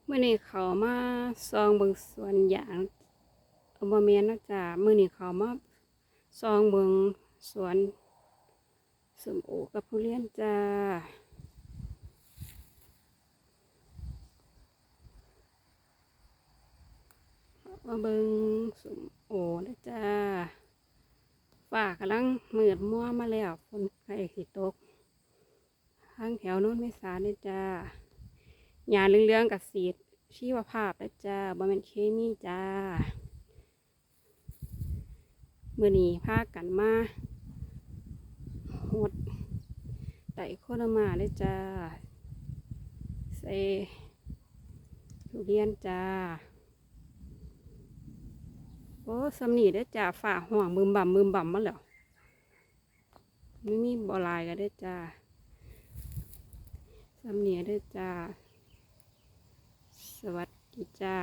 เมื่อนี้เขามาซองเบิงสวนยางบ่แม่นเนาะจ้ามื่อนี้เขามาซองเบิงสวนส้มโอกับทุเรียนจ้ามาเบิงส้มโอนะจ้าฟ้ากำลังมืดมัวมาแล้วฝนใกล้สิตกทางแถวโน้นไม่สาเลยจ้าหญ้าเหลืองๆกับสีชีวภาพนะจ้าบ่แม่นเคมีจ้ามื่อนี้พากันมาหดไต่โคตรมาเลยจ้าใส่ทุเรียนจ้าโอ้สำนีได้จ้าฝ่าห่วงบึมบ่ำมาแล้วไม่มีบ่อลายกันได้จ้าสำนีได้จ้าสวัสดีจ้า